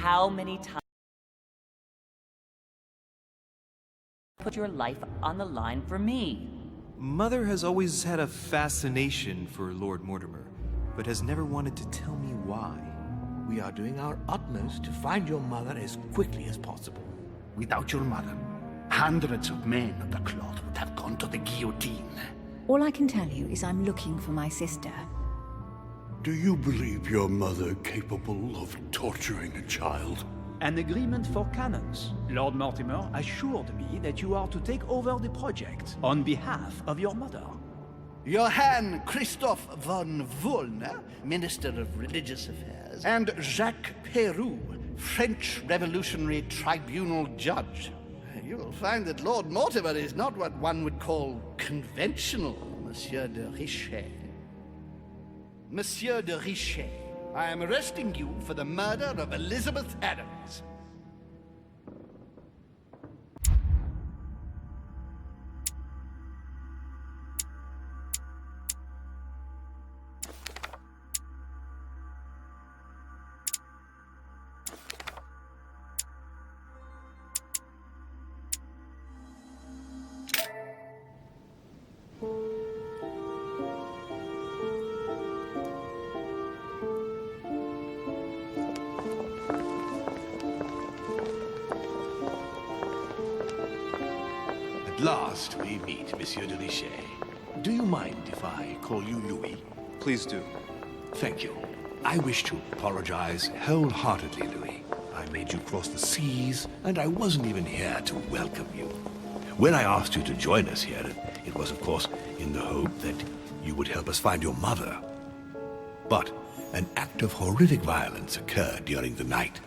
How many times put your life on the line for me? Mother has always had a fascination for Lord Mortimer, but has never wanted to tell me why. We are doing our utmost to find your mother as quickly as possible. Without your mother, hundreds of men of the cloth would have gone to the guillotine. All I can tell you is I'm looking for my sister. Do you believe your mother capable of torturing a child? An agreement for cannons. Lord Mortimer assured me that you are to take over the project on behalf of your mother. Johann Christoph von Wollner, Minister of Religious Affairs, and Jacques Peroux, French Revolutionary Tribunal Judge. You will find that Lord Mortimer is not what one would call conventional, Monsieur de Richet. Monsieur de Richet, I am arresting you for the murder of Elizabeth Adams. At last we meet, Monsieur de Richet. Do you mind if I call you Louis? Please do. Thank you. I wish to apologize wholeheartedly, Louis. I made you cross the seas, and I wasn't even here to welcome you. When I asked you to join us here, it was, of course, in the hope that you would help us find your mother. But an act of horrific violence occurred during the night,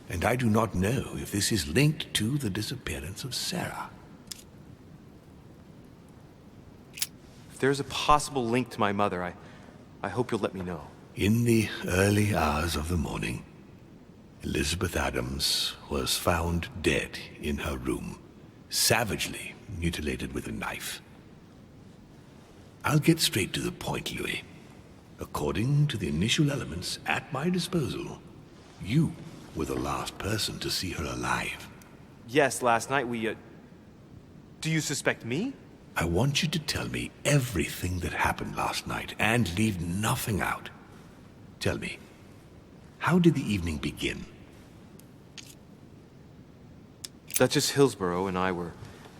and I do not know if this is linked to the disappearance of Sarah. If there's a possible link to my mother, I hope you'll let me know. In the early hours of the morning, Elizabeth Adams was found dead in her room, savagely mutilated with a knife. I'll get straight to the point, Louis. According to the initial elements at my disposal, you were the last person to see her alive. Yes, last night we, Do you suspect me? I want you to tell me everything that happened last night and leave nothing out. Tell me, how did the evening begin? Duchess Hillsborough and I were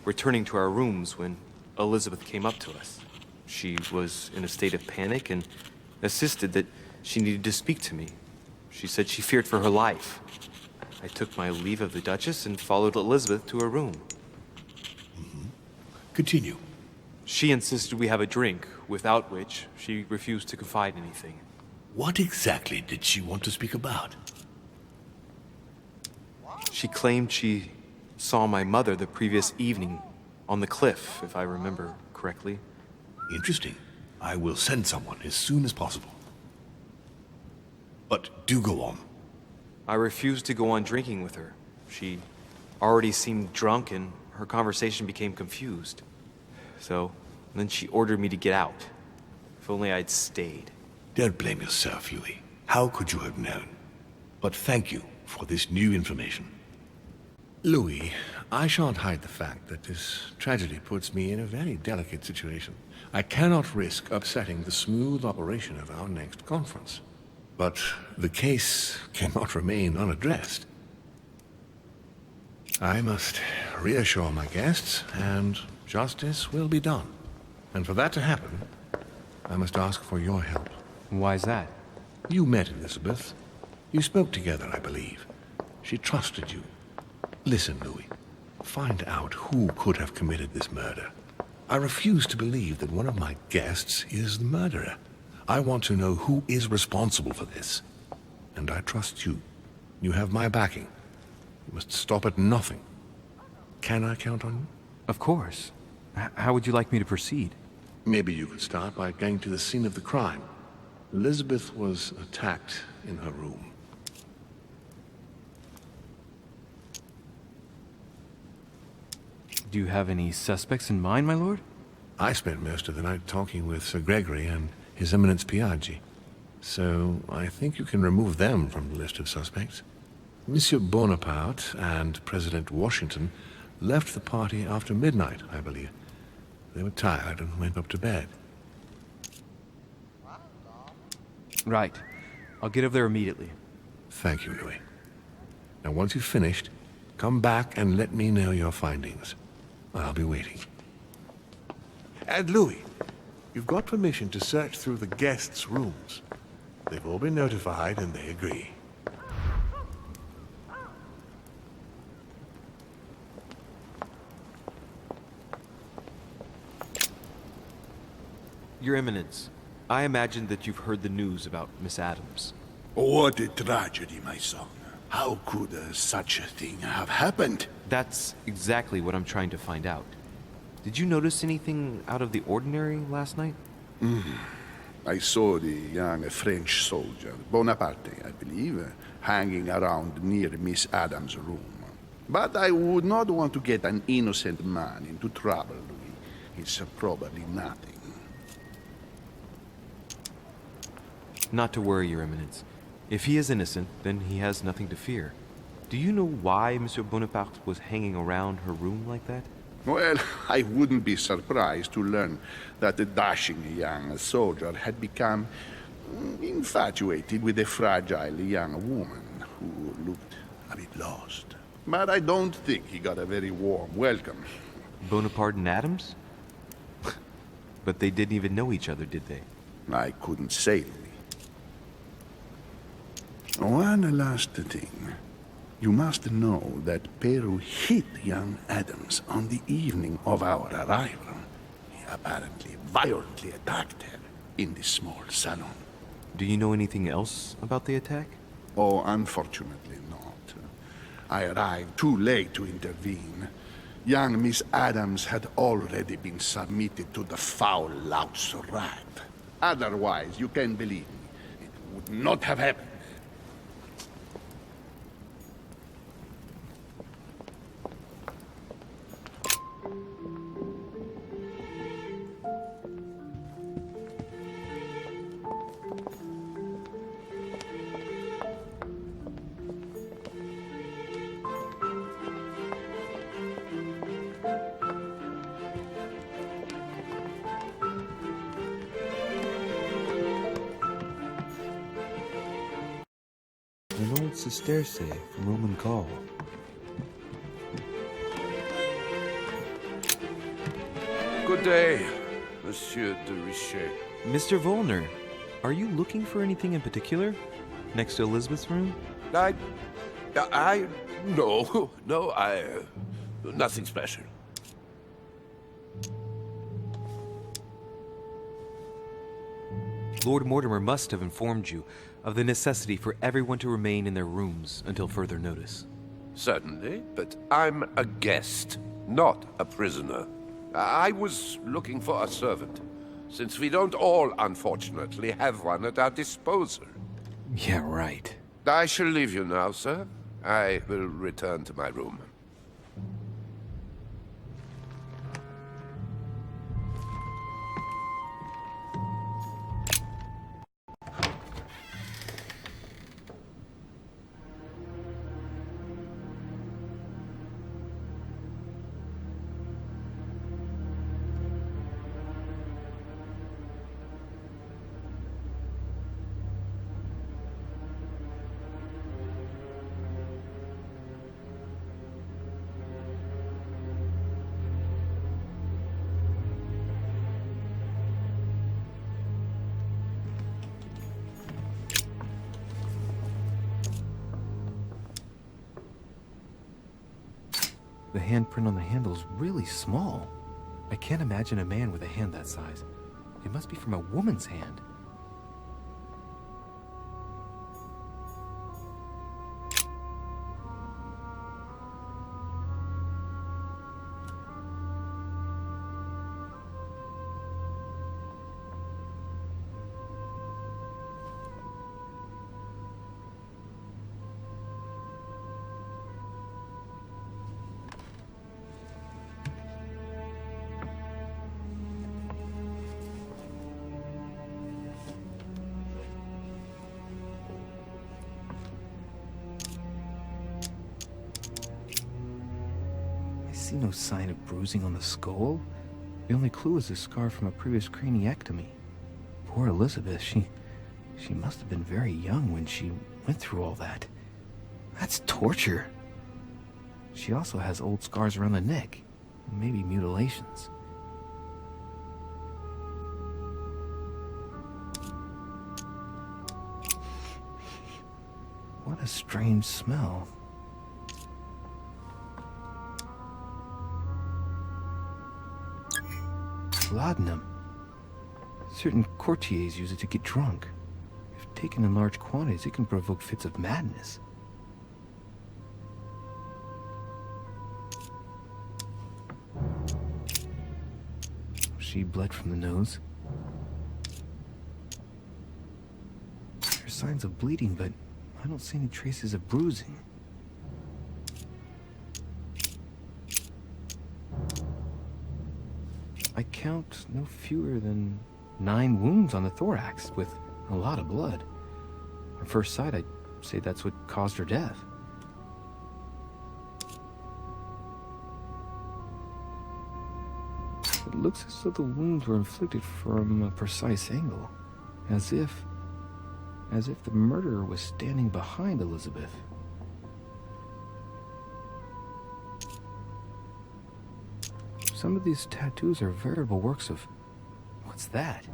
returning to our rooms when Elizabeth came up to us. She was in a state of panic and insisted that she needed to speak to me. She said she feared for her life. I took my leave of the Duchess and followed Elizabeth to her room. Continue. She insisted we have a drink, without which she refused to confide anything. What exactly did she want to speak about? She claimed she saw my mother the previous evening on the cliff, if I remember correctly. Interesting. I will send someone as soon as possible. But do go on. I refused to go on drinking with her. She already seemed drunk and her conversation became confused. So, then she ordered me to get out. If only I'd stayed. Don't blame yourself, Louis. How could you have known? But thank you for this new information. Louis, I shan't hide the fact that this tragedy puts me in a very delicate situation. I cannot risk upsetting the smooth operation of our next conference. But the case cannot remain unaddressed. I must reassure my guests, and justice will be done. And for that to happen, I must ask for your help. Why's that? You met Elizabeth. You spoke together, I believe. She trusted you. Listen, Louis. Find out who could have committed this murder. I refuse to believe that one of my guests is the murderer. I want to know who is responsible for this. And I trust you. You have my backing. You must stop at nothing. Can I count on you? Of course. How would you like me to proceed? Maybe you could start by going to the scene of the crime. Elizabeth was attacked in her room. Do you have any suspects in mind, my lord? I spent most of the night talking with Sir Gregory and His Eminence Piaggi. So I think you can remove them from the list of suspects. Monsieur Bonaparte and President Washington left the party after midnight, I believe. They were tired and went up to bed. Right. I'll get over there immediately. Thank you, Louis. Now, once you've finished, come back and let me know your findings. I'll be waiting. And Louis, you've got permission to search through the guests' rooms. They've all been notified and they agree. Your Eminence, I imagine that you've heard the news about Miss Adams. What a tragedy, my son. How could such a thing have happened? That's exactly what I'm trying to find out. Did you notice anything out of the ordinary last night? I saw the young French soldier, Bonaparte, I believe, hanging around near Miss Adams' room. But I would not want to get an innocent man into trouble, Louis. It's probably nothing. Not to worry, Your Eminence. If he is innocent, then he has nothing to fear. Do you know why Monsieur Bonaparte was hanging around her room like that? Well, I wouldn't be surprised to learn that the dashing young soldier had become infatuated with a fragile young woman who looked a bit lost. But I don't think he got a very warm welcome. Bonaparte and Adams? But they didn't even know each other, did they? I couldn't say, Louis. One last thing. You must know that Peru hit young Adams on the evening of our arrival. He apparently violently attacked her in the small salon. Do you know anything else about the attack? Oh, unfortunately not. I arrived too late to intervene. Young Miss Adams had already been submitted to the foul lout's wrath. Otherwise, you can believe me, it would not have happened. An old Cisterce from Roman Gaul. Good day, Monsieur de Richet. Mr. Volner, are you looking for anything in particular? Next to Elizabeth's room? Nothing special. Lord Mortimer must have informed you of the necessity for everyone to remain in their rooms until further notice. Certainly, but I'm a guest, not a prisoner. I was looking for a servant, since we don't all, unfortunately, have one at our disposal. Yeah, right. I shall leave you now, sir. I will return to my room. The handprint on the handle is really small. I can't imagine a man with a hand that size. It must be from a woman's hand. see no sign of bruising on the skull. The only clue is a scar from a previous craniectomy. Poor Elizabeth, she must have been very young when she went through all that. That's torture. She also has old scars around the neck, maybe mutilations. What a strange smell. Laudanum. Certain courtiers use it to get drunk. If taken in large quantities, it can provoke fits of madness. She bled from the nose. There are signs of bleeding, but I don't see any traces of bruising. I count no fewer than 9 wounds on the thorax, with a lot of blood. On first sight, I'd say that's what caused her death. It looks as though the wounds were inflicted from a precise angle, as if the murderer was standing behind Elizabeth. Some of these tattoos are veritable works of... What's that?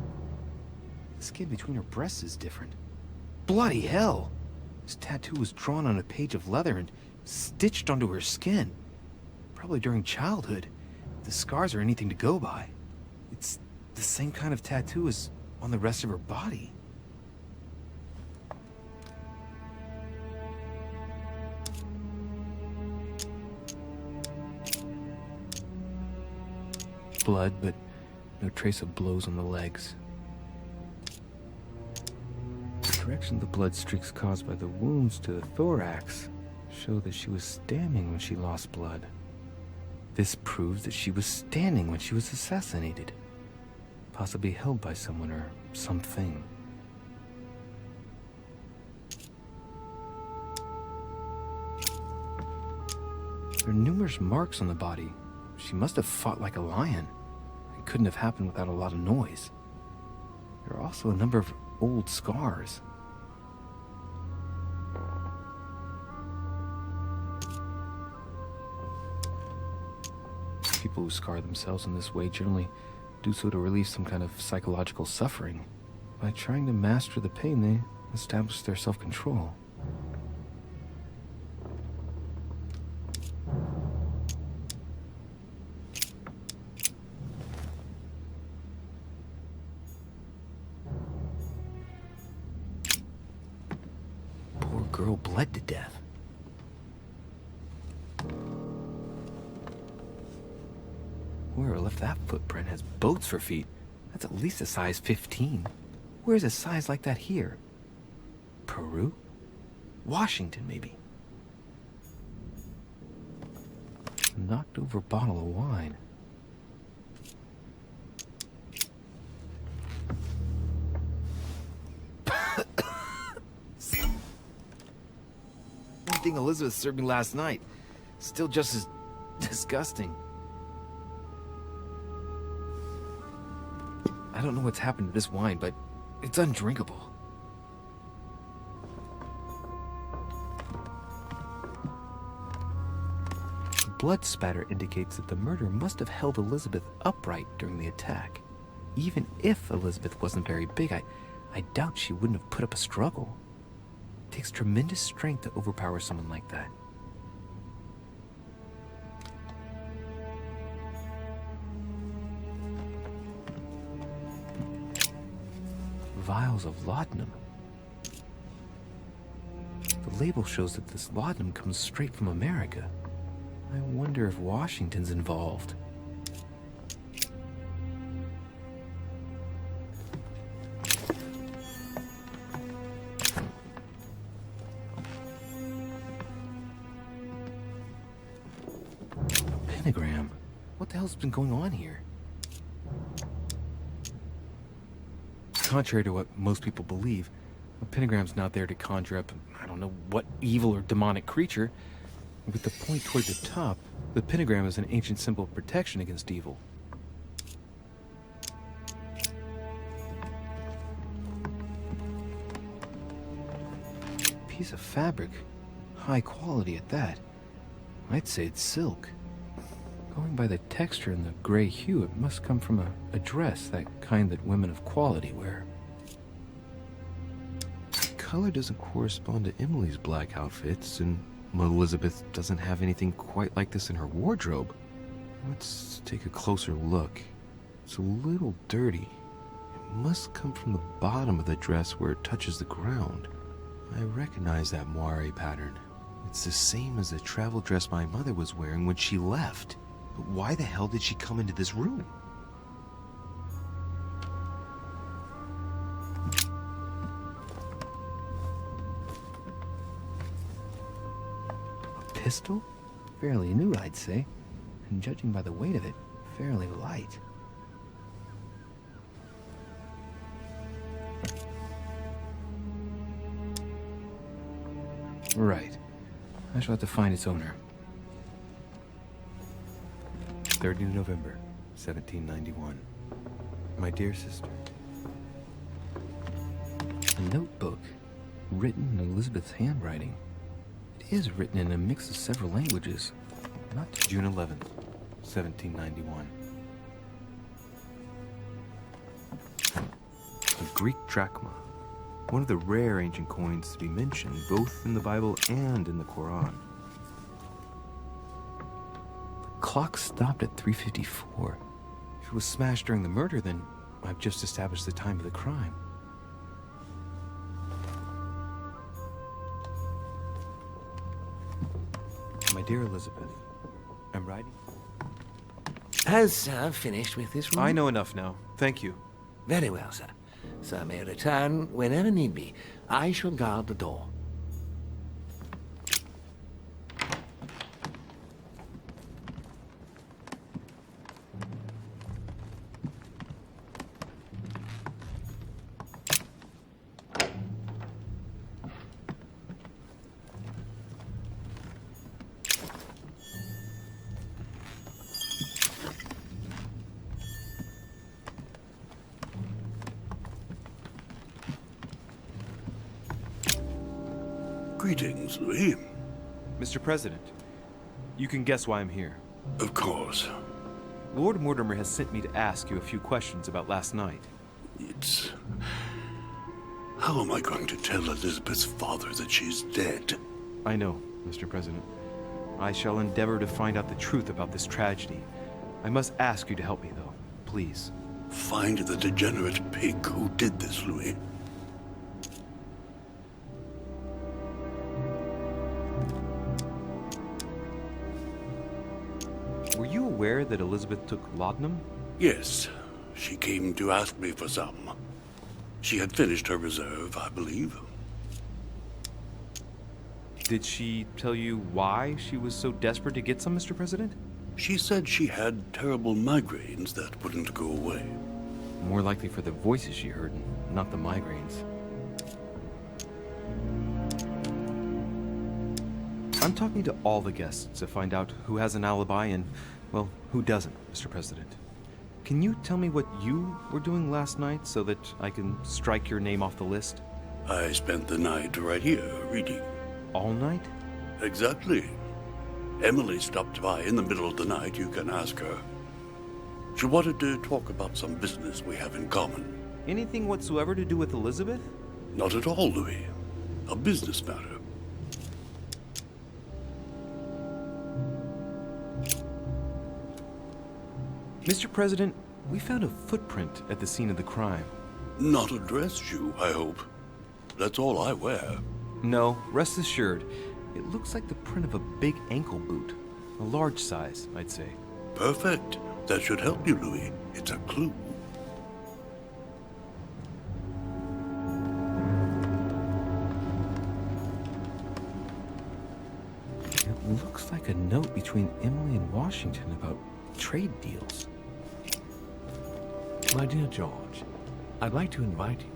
The skin between her breasts is different. Bloody hell! This tattoo was drawn on a page of leather and stitched onto her skin. Probably during childhood. If the scars are anything to go by. It's the same kind of tattoo as on the rest of her body. Blood, but no trace of blows on the legs. The direction of the blood streaks caused by the wounds to the thorax show that she was standing when she lost blood. This proves that she was standing when she was assassinated, possibly held by someone or something. There are numerous marks on the body. She must have fought like a lion. It couldn't have happened without a lot of noise. There are also a number of old scars. People who scar themselves in this way generally do so to relieve some kind of psychological suffering. By trying to master the pain, they establish their self-control. Poor girl bled to death. Whoever left that footprint has boats for feet. That's at least a size 15. Where's a size like that here? Peru? Washington, maybe. Knocked over bottle of wine. One thing Elizabeth served me last night. Still just as disgusting. I don't know what's happened to this wine, but it's undrinkable. The blood spatter indicates that the murderer must have held Elizabeth upright during the attack. Even if Elizabeth wasn't very big, I doubt she wouldn't have put up a struggle. It takes tremendous strength to overpower someone like that. Vials of laudanum. The label shows that this laudanum comes straight from America. I wonder if Washington's involved. A pentagram? What the hell's been going on here? Contrary to what most people believe, a pentagram's not there to conjure up, I don't know what evil or demonic creature. With the point toward the top, The pentagram is an ancient symbol of protection against evil. Piece of fabric. High quality at that. I'd say it's silk. Going by the texture and the gray hue, it must come from a dress, that kind that women of quality wear. The color doesn't correspond to Emily's black outfits, and Elizabeth doesn't have anything quite like this in her wardrobe. Let's take a closer look. It's a little dirty. It must come from the bottom of the dress where it touches the ground. I recognize that moire pattern. It's the same as the travel dress my mother was wearing when she left. But why the hell did she come into this room? A pistol? Fairly new, I'd say. And judging by the weight of it, fairly light. Right. I shall have to find its owner. 30 November, 1791. My dear sister. A notebook, written in Elizabeth's handwriting. It is written in a mix of several languages. Not June 11th, 1791. A Greek drachma. One of the rare ancient coins to be mentioned, both in the Bible and in the Quran. The clock stopped at 3:54. If it was smashed during the murder, then I've just established the time of the crime. My dear Elizabeth, I'm writing. Has Sir finished with this room? I know enough now. Thank you. Very well, sir. Sir may return whenever need be. I shall guard the door. Greetings, Louis. Mr. President, you can guess why I'm here. Of course. Lord Mortimer has sent me to ask you a few questions about last night. It's... How am I going to tell Elizabeth's father that she's dead? I know, Mr. President. I shall endeavor to find out the truth about this tragedy. I must ask you to help me, though. Please. Find the degenerate pig who did this, Louis. Were you aware that Elizabeth took laudanum? Yes. She came to ask me for some. She had finished her reserve, I believe. Did she tell you why she was so desperate to get some, Mr. President? She said she had terrible migraines that wouldn't go away. More likely for the voices she heard, not the migraines. I'm talking to all the guests to find out who has an alibi and, well, who doesn't, Mr. President. Can you tell me what you were doing last night so that I can strike your name off the list? I spent the night right here, reading. All night? Exactly. Emily stopped by in the middle of the night, you can ask her. She wanted to talk about some business we have in common. Anything whatsoever to do with Elizabeth? Not at all, Louis. A business matter. Mr. President, we found a footprint at the scene of the crime. Not a dress shoe, I hope. That's all I wear. No, rest assured. It looks like the print of a big ankle boot. A large size, I'd say. Perfect. That should help you, Louis. It's a clue. It looks like a note between Emily and Washington about trade deals. My dear George, I'd like to invite you.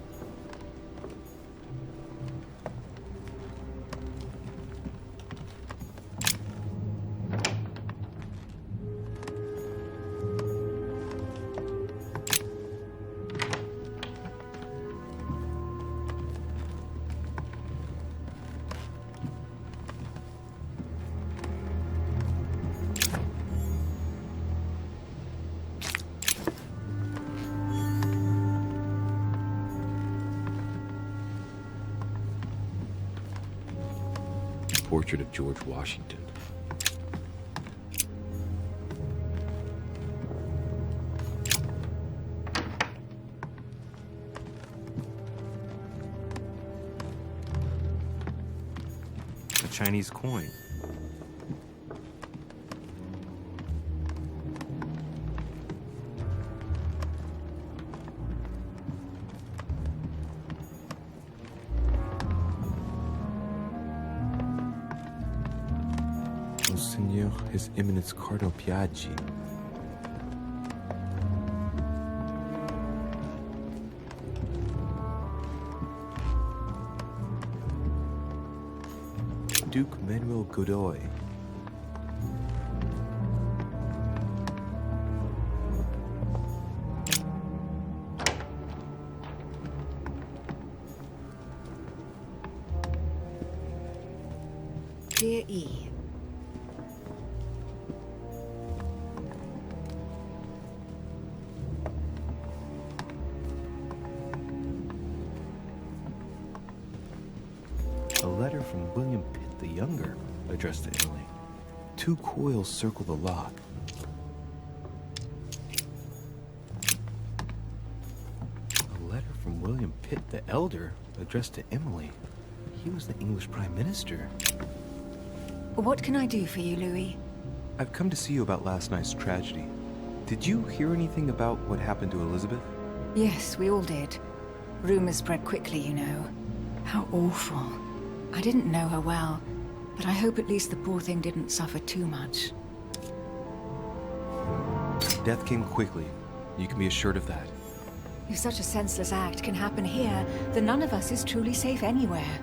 portrait of George Washington. A Chinese coin. Monseigneur, His Eminence Cardinal Piaggi. Duke Manuel Godoy. Dear E. A letter from William Pitt the Younger, addressed to Emily. 2 coils circle the lock. A letter from William Pitt the Elder, addressed to Emily. He was the English Prime Minister. What can I do for you, Louis? I've come to see you about last night's tragedy. Did you hear anything about what happened to Elizabeth? Yes, we all did. Rumors spread quickly, you know. How awful. I didn't know her well, but I hope at least the poor thing didn't suffer too much. Death came quickly. You can be assured of that. If such a senseless act can happen here, then none of us is truly safe anywhere.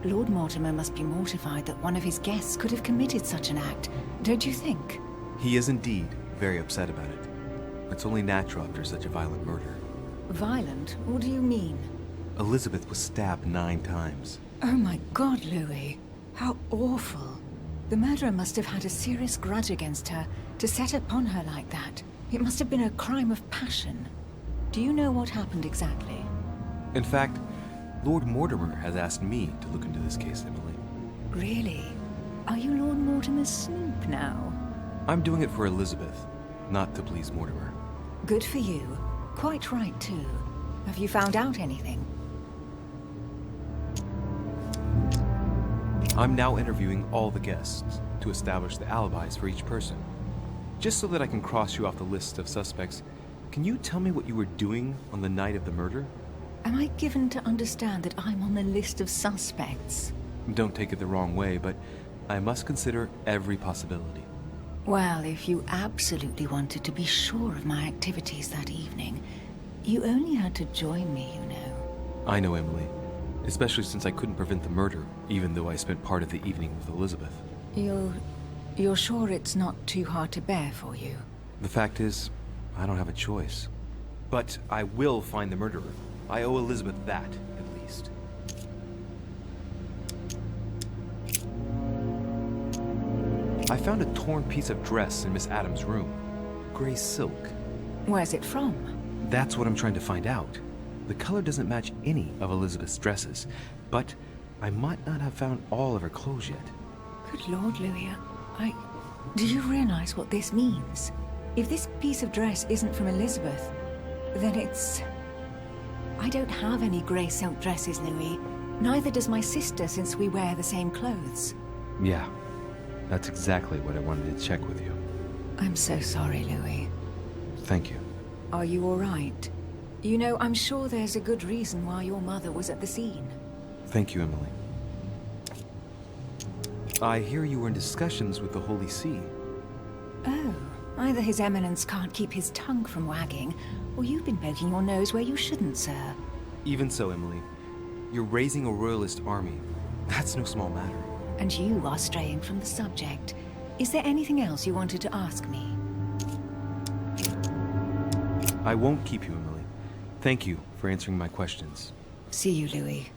Lord Mortimer must be mortified that one of his guests could have committed such an act, don't you think? He is indeed very upset about it. It's only natural after such a violent murder. Violent? What do you mean? Elizabeth was stabbed 9 times. Oh my God, Louis. How awful. The murderer must have had a serious grudge against her to set upon her like that. It must have been a crime of passion. Do you know what happened exactly? In fact, Lord Mortimer has asked me to look into this case, Emily. Really? Are you Lord Mortimer's snoop now? I'm doing it for Elizabeth, not to please Mortimer. Good for you. Quite right, too. Have you found out anything? I'm now interviewing all the guests to establish the alibis for each person. Just so that I can cross you off the list of suspects, can you tell me what you were doing on the night of the murder? Am I given to understand that I'm on the list of suspects? Don't take it the wrong way, but I must consider every possibility. Well, if you absolutely wanted to be sure of my activities that evening, you only had to join me, you know. I know, Emily. Especially since I couldn't prevent the murder, even though I spent part of the evening with Elizabeth. You're sure it's not too hard to bear for you? The fact is, I don't have a choice. But I will find the murderer. I owe Elizabeth that, at least. I found a torn piece of dress in Miss Adams' room. Gray silk. Where's it from? That's what I'm trying to find out. The color doesn't match any of Elizabeth's dresses, but I might not have found all of her clothes yet. Good Lord, Louis, do you realize what this means? If this piece of dress isn't from Elizabeth, then it's... I don't have any grey silk dresses, Louis. Neither does my sister, since we wear the same clothes. Yeah, that's exactly what I wanted to check with you. I'm so sorry, Louis. Thank you. Are you all right? You know, I'm sure there's a good reason why your mother was at the scene. Thank you, Emily. I hear you were in discussions with the Holy See. Oh, either His Eminence can't keep his tongue from wagging, or you've been poking your nose where you shouldn't, sir. Even so, Emily, you're raising a royalist army. That's no small matter. And you are straying from the subject. Is there anything else you wanted to ask me? I won't keep you, Emily. Thank you for answering my questions. See you, Louis.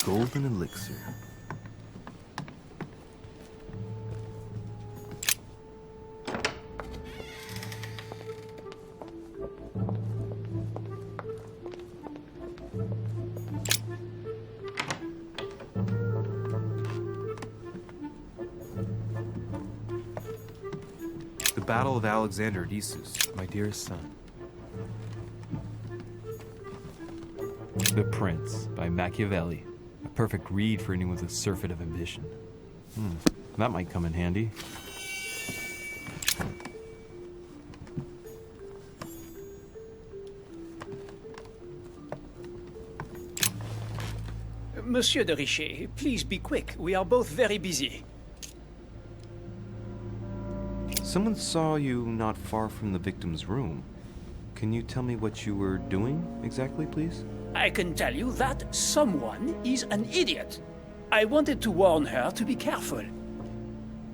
Golden elixir. Battle of Alexander Odysseus, my dearest son. The Prince by Machiavelli. A perfect read for anyone with a surfeit of ambition. That might come in handy. Monsieur de Richet, please be quick. We are both very busy. Someone saw you not far from the victim's room. Can you tell me what you were doing exactly, please? I can tell you that someone is an idiot. I wanted to warn her to be careful.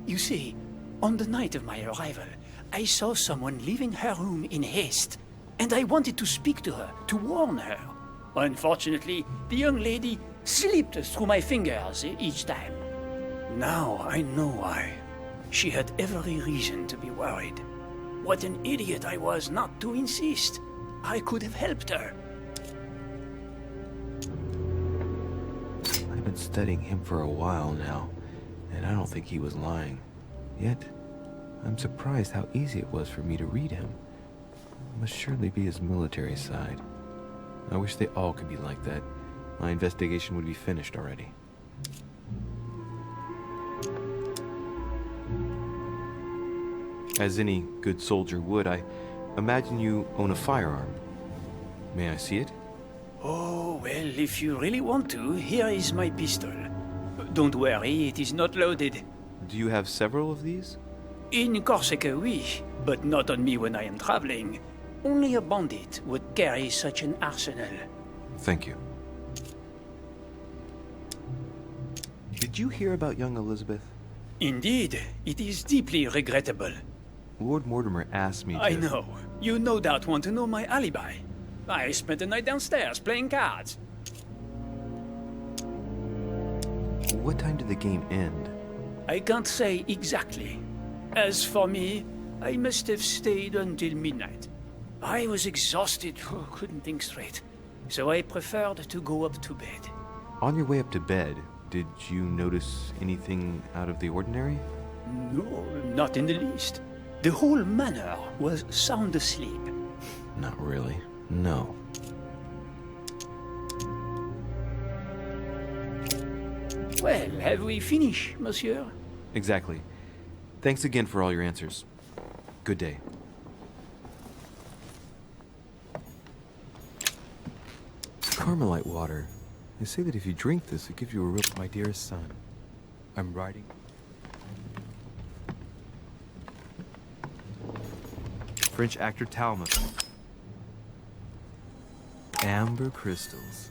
You see, on the night of my arrival, I saw someone leaving her room in haste, and I wanted to speak to her, to warn her. Unfortunately, the young lady slipped through my fingers each time. Now I know why. She had every reason to be worried. What an idiot I was not to insist. I could have helped her. I've been studying him for a while now, and I don't think he was lying. Yet, I'm surprised how easy it was for me to read him. It must surely be his military side. I wish they all could be like that. My investigation would be finished already. As any good soldier would, I imagine you own a firearm. May I see it? Oh, well, if you really want to, here is my pistol. Don't worry, it is not loaded. Do you have several of these? In Corsica, oui, but not on me when I am traveling. Only a bandit would carry such an arsenal. Thank you. Did you hear about young Elizabeth? Indeed, it is deeply regrettable. Lord Mortimer asked me to... I know. You no doubt want to know my alibi. I spent the night downstairs playing cards. What time did the game end? I can't say exactly. As for me, I must have stayed until midnight. I was exhausted, couldn't think straight. So I preferred to go up to bed. On your way up to bed, did you notice anything out of the ordinary? No, not in the least. The whole manor was sound asleep. Not really. No. Well, have we finished, monsieur? Exactly. Thanks again for all your answers. Good day. Carmelite water. They say that if you drink this, it gives you a real... My dearest son, I'm writing... French actor Talma. Amber crystals.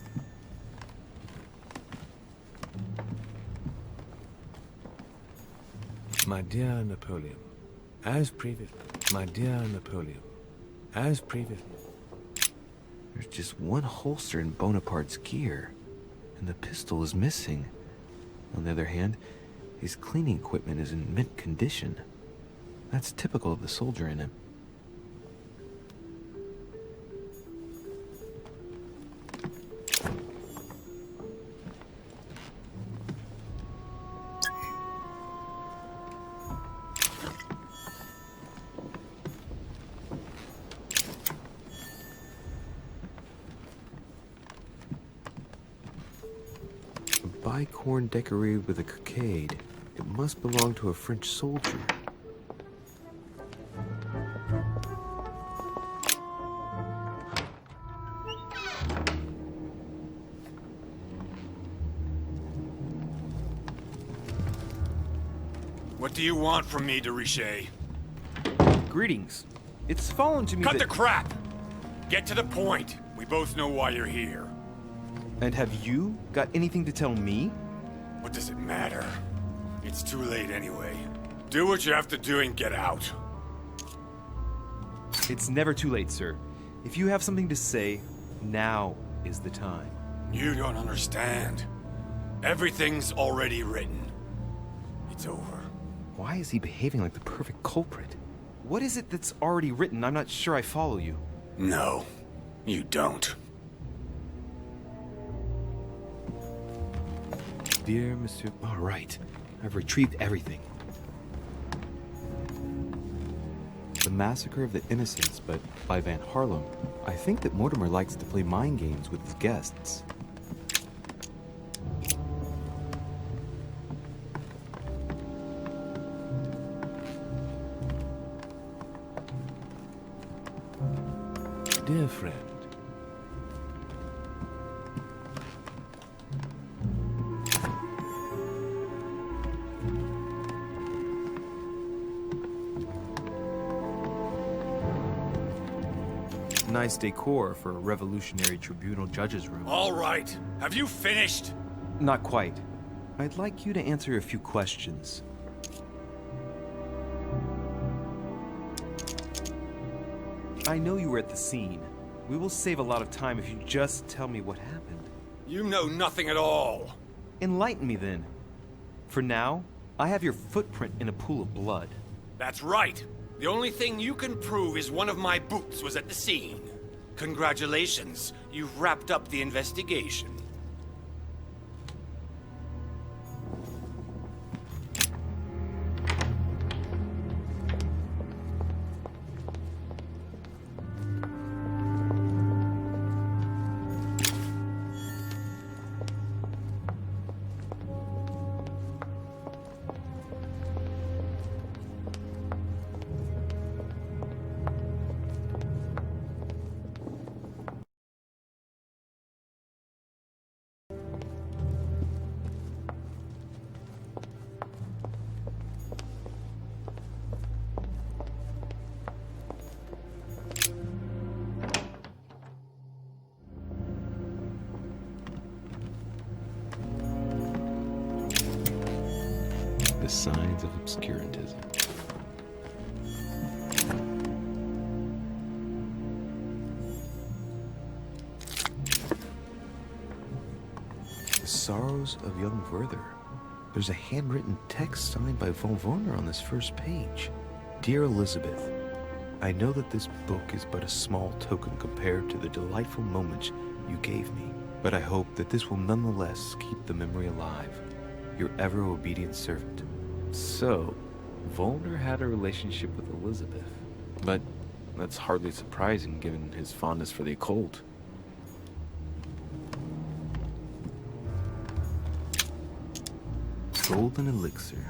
My dear Napoleon, as previous... My dear Napoleon, as previous... There's just one holster in Bonaparte's gear, and the pistol is missing. On the other hand, his cleaning equipment is in mint condition. That's typical of the soldier in him. Bicorn decorated with a cockade. It must belong to a French soldier. What do you want from me, de Richet? Greetings. It's fallen to me Cut that... the crap! Get to the point. We both know why you're here. And have you got anything to tell me? What does it matter? It's too late anyway. Do what you have to do and get out. It's never too late, sir. If you have something to say, now is the time. You don't understand. Everything's already written. It's over. Why is he behaving like the perfect culprit? What is it that's already written? I'm not sure I follow you. No, you don't. Dear Monsieur... All right. I've retrieved everything. Massacre of the Innocents, but by Van Harlem. I think that Mortimer likes to play mind games with his guests. Dear friend, Nice decor for a Revolutionary Tribunal judge's room. All right. Have you finished? Not quite. I'd like you to answer a few questions. I know you were at the scene. We will save a lot of time if you just tell me what happened. You know nothing at all. Enlighten me then. For now, I have your footprint in a pool of blood. That's right. The only thing you can prove is one of my boots was at the scene. Congratulations, you've wrapped up the investigation. The signs of obscurantism. The Sorrows of Young Werther. There's a handwritten text signed by von Werner on this first page. Dear Elizabeth, I know that this book is but a small token compared to the delightful moments you gave me, but I hope that this will nonetheless keep the memory alive. Your ever-obedient servant. So, Volner had a relationship with Elizabeth. But that's hardly surprising given his fondness for the occult. Golden elixir.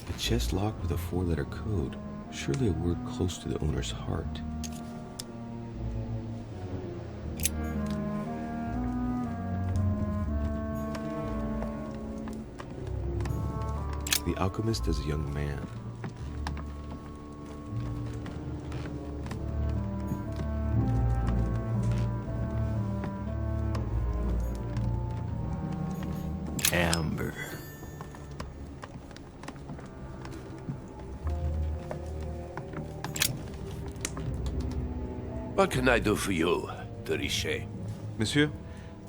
A chest locked with a 4-letter code. Surely a word close to the owner's heart. The alchemist is a young man. Amber. What can I do for you, de Richet? Monsieur,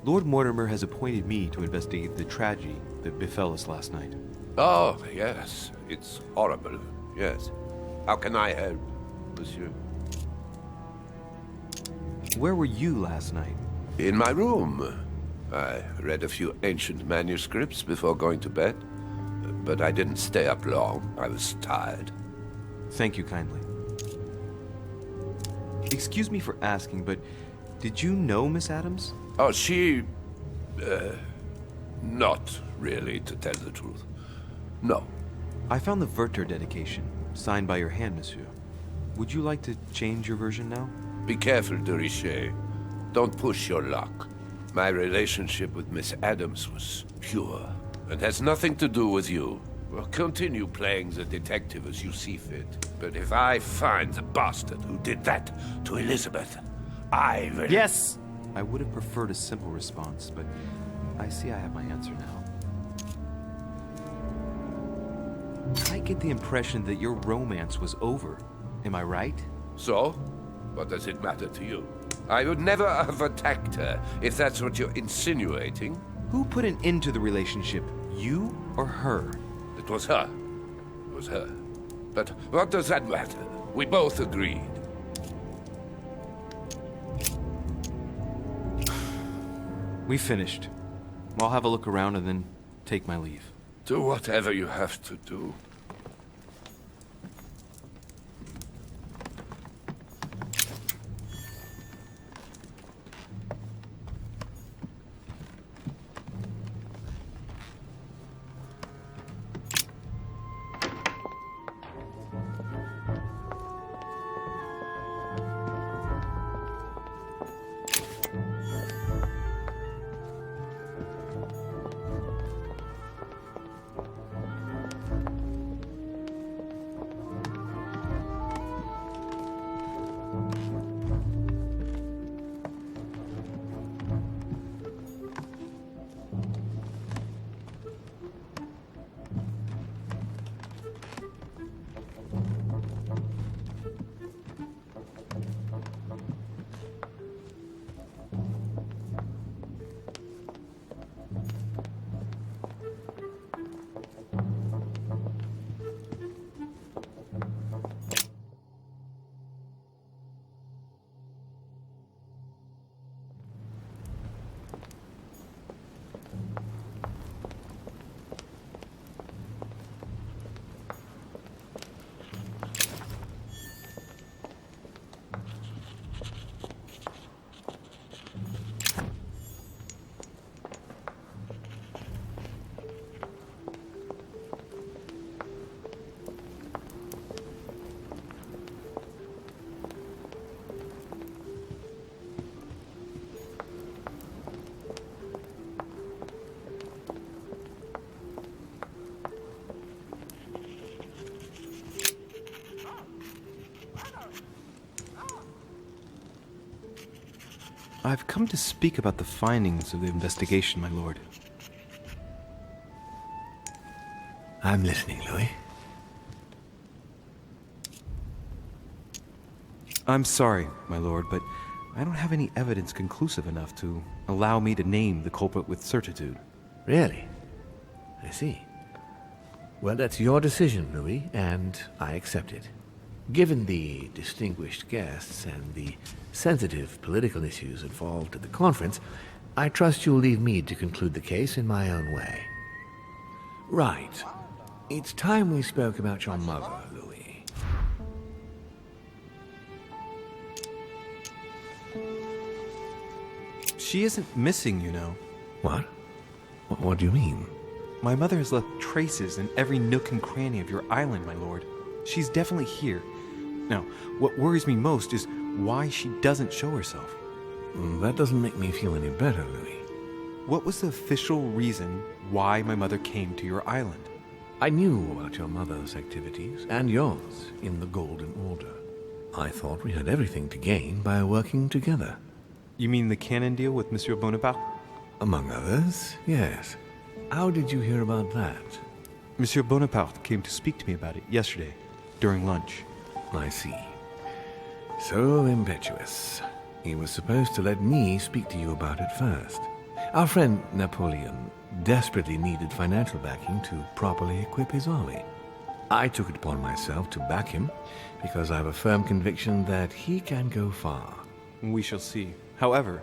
Lord Mortimer has appointed me to investigate the tragedy that befell us last night. Oh, yes. It's horrible. Yes. How can I help, monsieur? Where were you last night? In my room. I read a few ancient manuscripts before going to bed. But I didn't stay up long. I was tired. Thank you kindly. Excuse me for asking, but did you know Miss Adams? Oh, she... not really, to tell the truth. No. I found the Werther dedication, signed by your hand, monsieur. Would you like to change your version now? Be careful, de Richet. Don't push your luck. My relationship with Miss Adams was pure, and has nothing to do with you. Well, continue playing the detective as you see fit. But if I find the bastard who did that to Elizabeth, I will... Yes! I would have preferred a simple response, but I see I have my answer now. I get the impression that your romance was over. Am I right? So? What does it matter to you? I would never have attacked her, if that's what you're insinuating. Who put an end to the relationship? You or her? It was her. It was her. But what does that matter? We both agreed. We finished. I'll have a look around and then take my leave. Do whatever you have to do. I've come to speak about the findings of the investigation, my lord. I'm listening, Louis. I'm sorry, my lord, but I don't have any evidence conclusive enough to allow me to name the culprit with certitude. Really? I see. Well, that's your decision, Louis, and I accept it. Given the distinguished guests and the sensitive political issues involved at the conference, I trust you'll leave me to conclude the case in my own way. Right. It's time we spoke about your mother, Louis. She isn't missing, you know. What? What do you mean? My mother has left traces in every nook and cranny of your island, my lord. She's definitely here. Now, what worries me most is why she doesn't show herself. That doesn't make me feel any better, Louis. What was the official reason why my mother came to your island? I knew about your mother's activities, and yours, in the Golden Order. I thought we had everything to gain by working together. You mean the cannon deal with Monsieur Bonaparte? Among others, yes. How did you hear about that? Monsieur Bonaparte came to speak to me about it yesterday, during lunch. I see. So impetuous. He was supposed to let me speak to you about it first. Our friend Napoleon desperately needed financial backing to properly equip his army. I took it upon myself to back him because I have a firm conviction that he can go far. We shall see. However,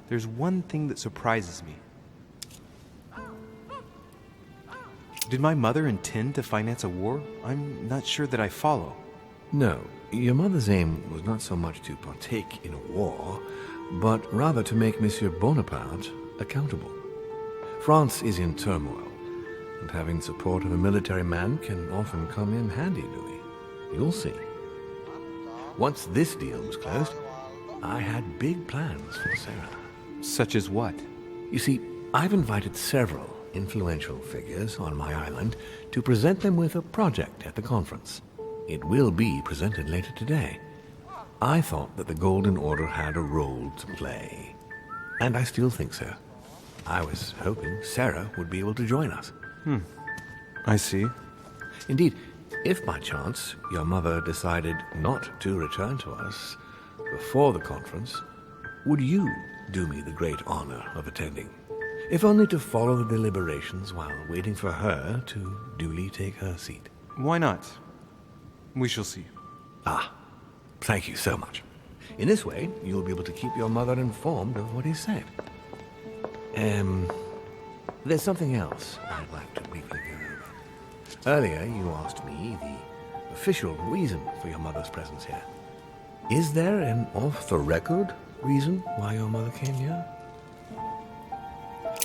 there's one thing that surprises me. Did my mother intend to finance a war? I'm not sure that I follow. No, your mother's aim was not so much to partake in a war, but rather to make Monsieur Bonaparte accountable. France is in turmoil, and having the support of a military man can often come in handy, Louis. You'll see. Once this deal was closed, I had big plans for Sarah. Such as what? You see, I've invited several influential figures on my island to present them with a project at the conference. It will be presented later today. I thought that the Golden Order had a role to play, and I still think so. I was hoping Sarah would be able to join us. I see. Indeed, if by chance your mother decided not to return to us before the conference, would you do me the great honor of attending? If only to follow the deliberations while waiting for her to duly take her seat. Why not? We shall see. Ah, thank you so much. In this way, you'll be able to keep your mother informed of what is said. There's something else I'd like to briefly go over. Earlier, you asked me the official reason for your mother's presence here. Is there an off-the-record reason why your mother came here?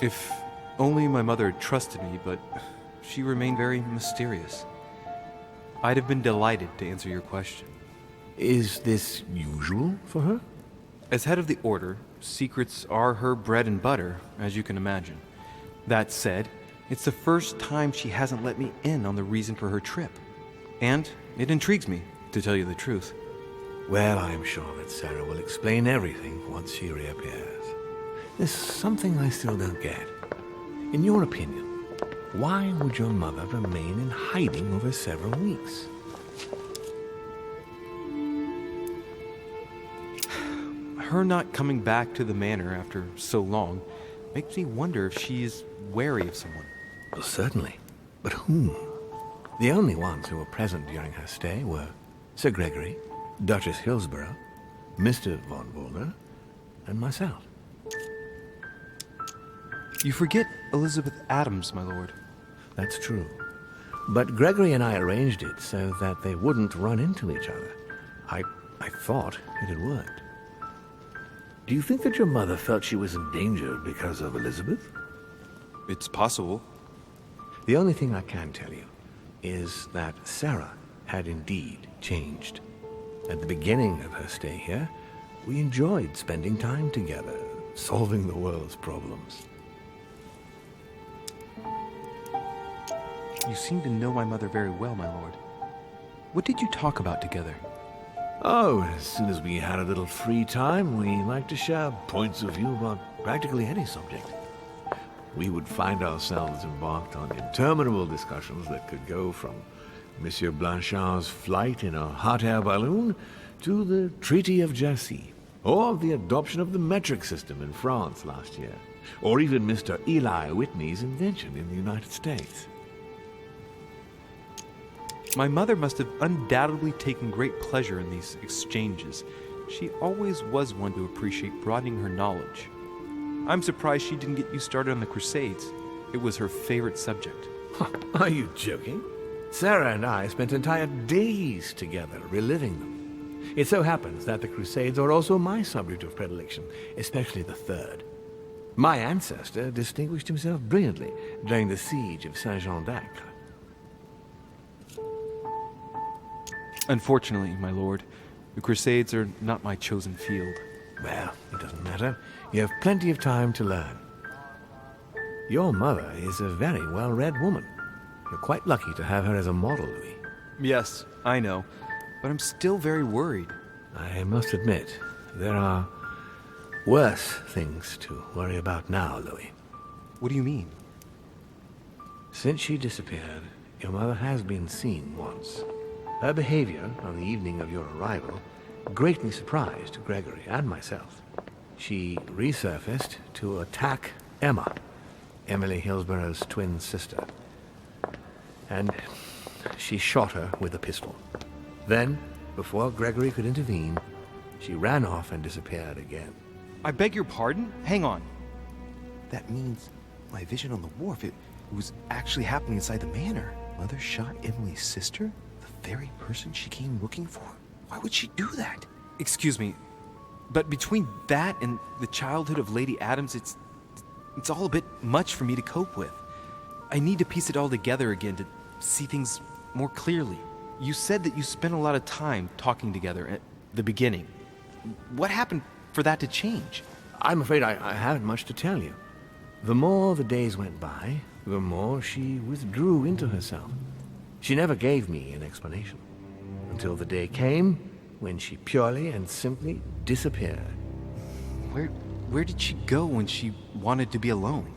If only my mother had trusted me, but she remained very mysterious. I'd have been delighted to answer your question. Is this usual for her? As head of the Order, secrets are her bread and butter, as you can imagine. That said, it's the first time she hasn't let me in on the reason for her trip. And it intrigues me, to tell you the truth. Well, I'm sure that Sarah will explain everything once she reappears. There's something I still don't get. In your opinion, why would your mother remain in hiding over several weeks? Her not coming back to the manor after so long makes me wonder if she is wary of someone. Well, certainly. But whom? The only ones who were present during her stay were Sir Gregory, Duchess Hillsborough, Mr. von Wollner, and myself. You forget Elizabeth Adams, my lord. That's true. But Gregory and I arranged it so that they wouldn't run into each other. I thought it had worked. Do you think that your mother felt she was in danger because of Elizabeth? It's possible. The only thing I can tell you is that Sarah had indeed changed. At the beginning of her stay here, we enjoyed spending time together, solving the world's problems. You seem to know my mother very well, my lord. What did you talk about together? Oh, as soon as we had a little free time, we like to share points of view about practically any subject. We would find ourselves embarked on interminable discussions that could go from Monsieur Blanchard's flight in a hot air balloon to the Treaty of Jassy, or the adoption of the metric system in France last year, or even Mr. Eli Whitney's invention in the United States. My mother must have undoubtedly taken great pleasure in these exchanges. She always was one to appreciate broadening her knowledge. I'm surprised she didn't get you started on the Crusades. It was her favorite subject. Are you joking? Sarah and I spent entire days together reliving them. It so happens that the Crusades are also my subject of predilection, especially the Third. My ancestor distinguished himself brilliantly during the siege of Saint-Jean d'Acre. Unfortunately, my lord, the Crusades are not my chosen field. Well, it doesn't matter. You have plenty of time to learn. Your mother is a very well-read woman. You're quite lucky to have her as a model, Louis. Yes, I know, but I'm still very worried. I must admit, there are worse things to worry about now, Louis. What do you mean? Since she disappeared, your mother has been seen once. Her behavior on the evening of your arrival greatly surprised Gregory and myself. She resurfaced to attack Emma, Emily Hillsborough's twin sister. And she shot her with a pistol. Then, before Gregory could intervene, she ran off and disappeared again. I beg your pardon? Hang on. That means my vision on the wharf, it was actually happening inside the manor. Mother shot Emily's sister? The very person she came looking for? Why would she do that? Excuse me, but between that and the childhood of Lady Adams, it's all a bit much for me to cope with. I need to piece it all together again to see things more clearly. You said that you spent a lot of time talking together at the beginning. What happened for that to change? I'm afraid I haven't much to tell you. The more the days went by, the more she withdrew into herself. She never gave me an explanation, until the day came when she purely and simply disappeared. Where did she go when she wanted to be alone?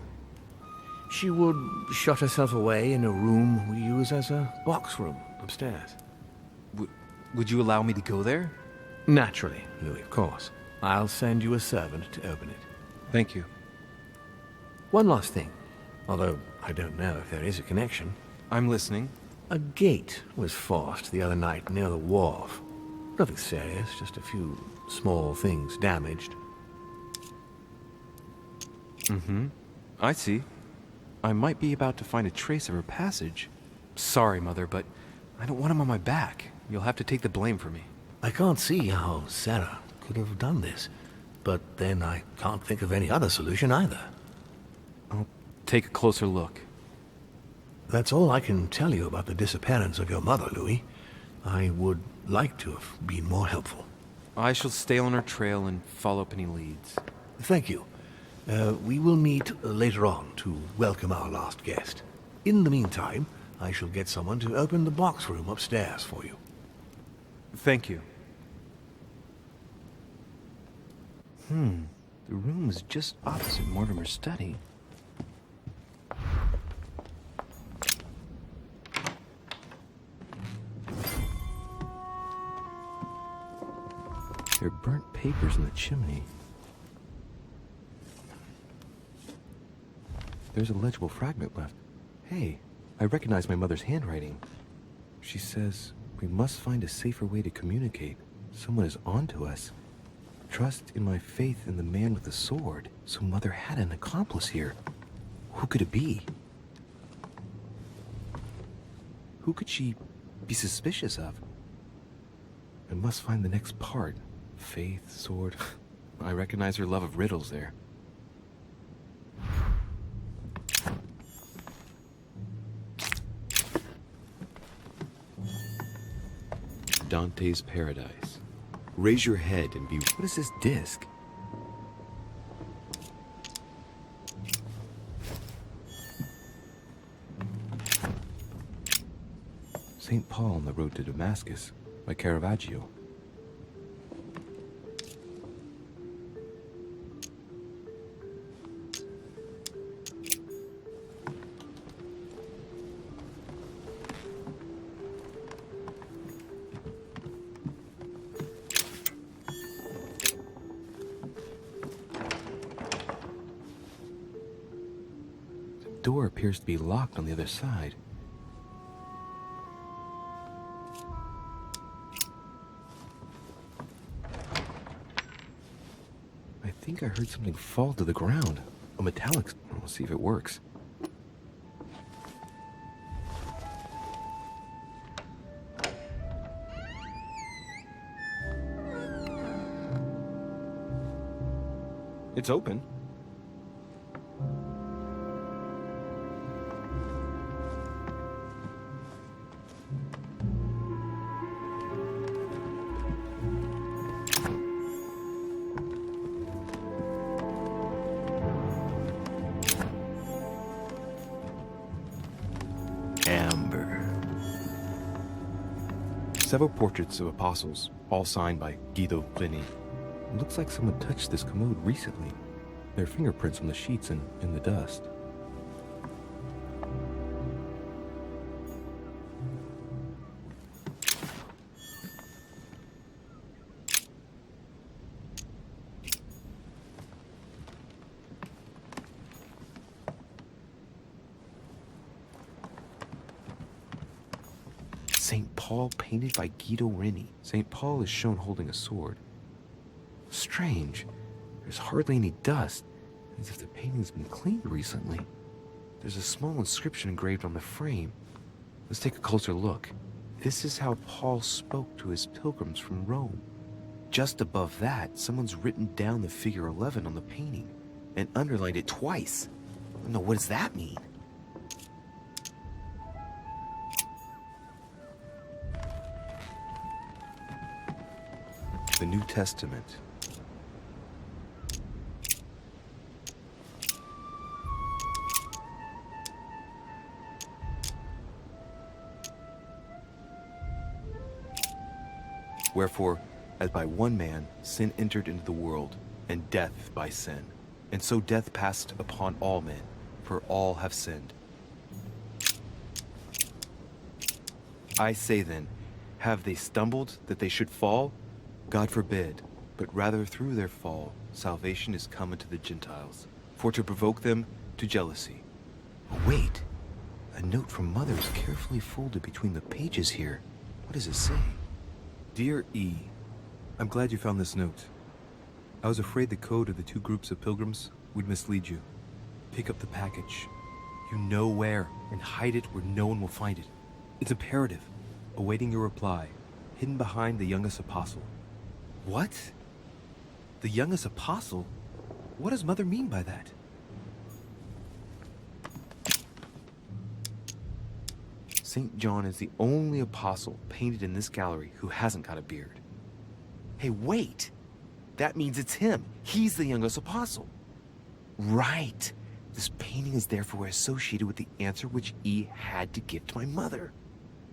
She would shut herself away in a room we use as a box room upstairs. Would you allow me to go there? Naturally, Louis, of course. I'll send you a servant to open it. Thank you. One last thing, although I don't know if there is a connection. I'm listening. A gate was forced the other night near the wharf. Nothing serious, just a few small things damaged. Mm-hmm. I see. I might be about to find a trace of her passage. Sorry, Mother, but I don't want him on my back. You'll have to take the blame for me. I can't see how Sarah could have done this, but then I can't think of any other solution either. I'll take a closer look. That's all I can tell you about the disappearance of your mother, Louis. I would like to have been more helpful. I shall stay on her trail and follow up any leads. Thank you. We will meet later on to welcome our last guest. In the meantime, I shall get someone to open the box room upstairs for you. Thank you. The room is just opposite Mortimer's study. There are burnt papers in the chimney. There's a legible fragment left. Hey, I recognize my mother's handwriting. She says, we must find a safer way to communicate. Someone is on to us. Trust in my faith in the man with the sword. So Mother had an accomplice here. Who could it be? Who could she be suspicious of? I must find the next part. Faith, sword. I recognize her love of riddles there. Dante's Paradise. Raise your head and be... What is this disc? St. Paul on the road to Damascus by Caravaggio. door appears to be locked on the other side. I think I heard something fall to the ground. A metallic... We'll see if it works. It's open. Several portraits of apostles, all signed by Guido Pliny. It looks like someone touched this commode recently. There are fingerprints on the sheets and in the dust. St. Paul painted by Guido Rini. St. Paul is shown holding a sword. Strange. There's hardly any dust, as if the painting's been cleaned recently. There's a small inscription engraved on the frame. Let's take a closer look. This is how Paul spoke to his pilgrims from Rome. Just above that, someone's written down the figure 11 on the painting and underlined it twice. No, what does that mean? The New Testament. Wherefore, as by one man sin entered into the world, and death by sin, and so death passed upon all men, for all have sinned. I say then, have they stumbled that they should fall? God forbid, but rather through their fall, salvation is come unto the Gentiles, for to provoke them to jealousy. Oh, wait, a note from Mother is carefully folded between the pages here. What does it say? Dear E, I'm glad you found this note. I was afraid the code of the two groups of pilgrims would mislead you. Pick up the package. You know where, and hide it where no one will find it. It's imperative, awaiting your reply, hidden behind the youngest apostle. What? The youngest apostle? What does Mother mean by that? St. John is the only apostle painted in this gallery who hasn't got a beard. Hey, wait! That means it's him. He's the youngest apostle. Right. This painting is therefore associated with the answer which E had to give to my mother.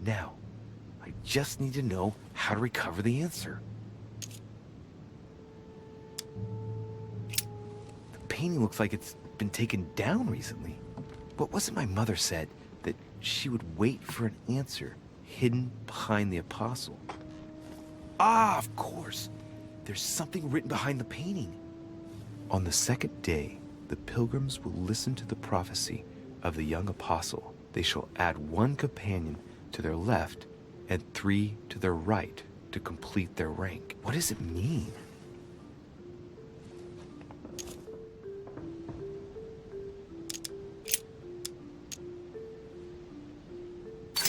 Now, I just need to know how to recover the answer. The painting looks like it's been taken down recently. But wasn't my mother said that she would wait for an answer hidden behind the apostle? Ah, of course. There's something written behind the painting. On the second day, the pilgrims will listen to the prophecy of the young apostle. They shall add one companion to their left and 3 to their right to complete their rank. What does it mean?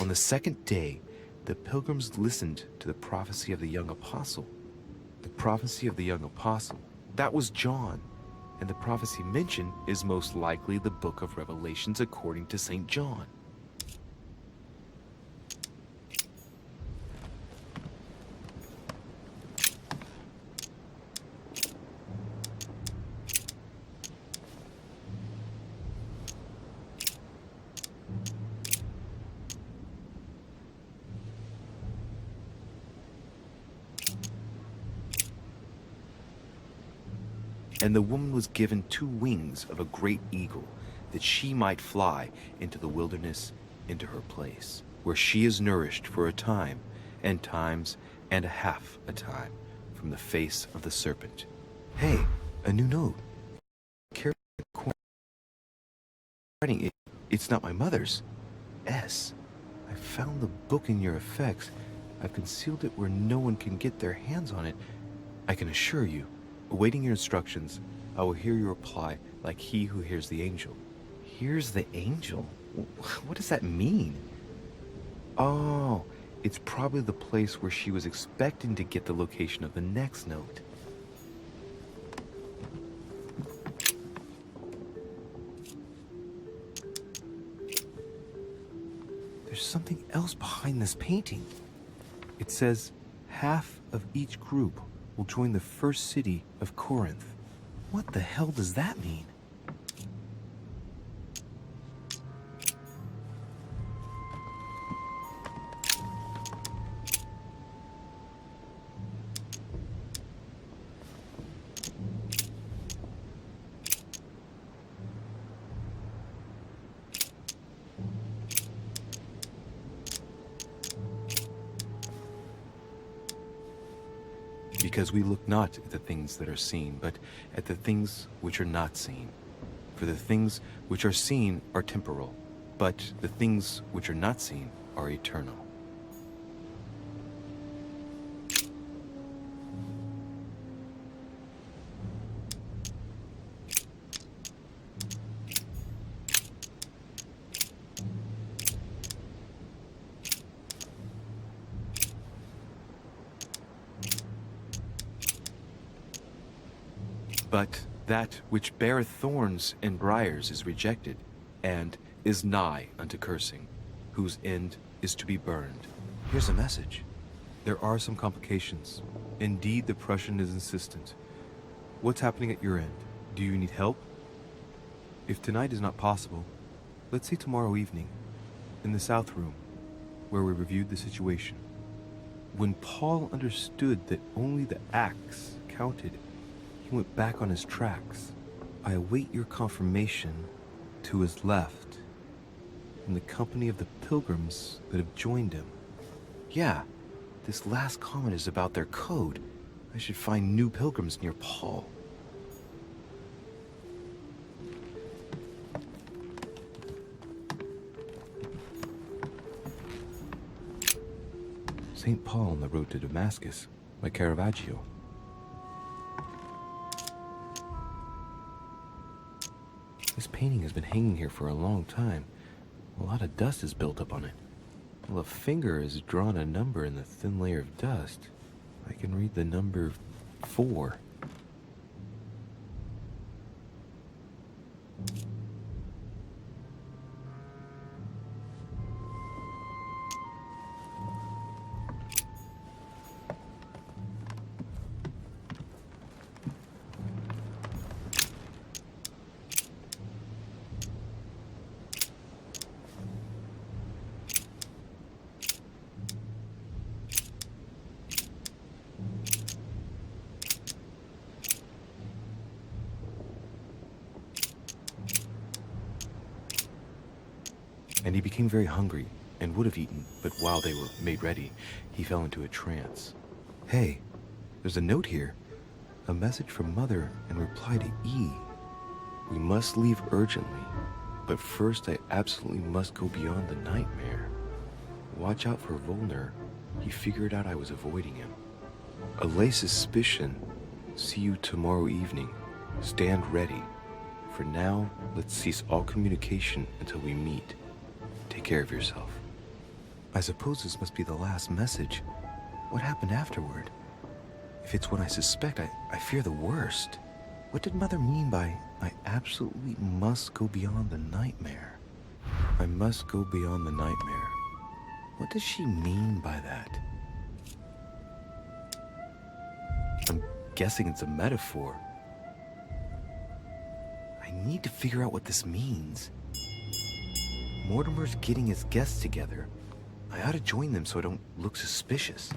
On the second day, the pilgrims listened to the prophecy of the young apostle. The prophecy of the young apostle, that was John. And the prophecy mentioned is most likely the book of Revelations according to St. John. And the woman was given 2 wings of a great eagle, that she might fly into the wilderness, into her place, where she is nourished for a time, and times, and a half a time, from the face of the serpent. Hey, a new note. Carefully writing it It's not my mother's. S. I found the book in your effects. I've concealed it where no one can get their hands on it. I can assure you, awaiting your instructions, I will hear your reply like he who hears the angel. Hears the angel? What does that mean? Oh, it's probably the place where she was expecting to get the location of the next note. There's something else behind this painting. It says, half of each group will join the first city of Corinth. What the hell does that mean? Because we look not at the things that are seen, but at the things which are not seen. For the things which are seen are temporal, but the things which are not seen are eternal. But that which beareth thorns and briars is rejected, and is nigh unto cursing, whose end is to be burned. Here's a message. There are some complications. Indeed, the Prussian is insistent. What's happening at your end? Do you need help? If tonight is not possible, let's see tomorrow evening, in the South Room, where we reviewed the situation. When Paul understood that only the axe counted, he went back on his tracks. I await your confirmation to his left, in the company of the pilgrims that have joined him. Yeah, this last comment is about their code. I should find new pilgrims near Paul. St. Paul on the road to Damascus by Caravaggio. This painting has been hanging here for a long time. A lot of dust is built up on it. Well, a finger has drawn a number in the thin layer of dust. I can read the number 4. And he became very hungry and would have eaten, but while they were made ready, he fell into a trance. Hey, there's a note here. A message from Mother in reply to E. We must leave urgently, but first I absolutely must go beyond the nightmare. Watch out for Volner. He figured out I was avoiding him. Allay suspicion. See you tomorrow evening. Stand ready. For now, let's cease all communication until we meet. Take care of yourself. I suppose this must be the last message. What happened afterward? If it's what I suspect, I fear the worst. What did Mother mean by, I absolutely must go beyond the nightmare? I must go beyond the nightmare. What does she mean by that? I'm guessing it's a metaphor. I need to figure out what this means. Mortimer's getting his guests together. I ought to join them so I don't look suspicious.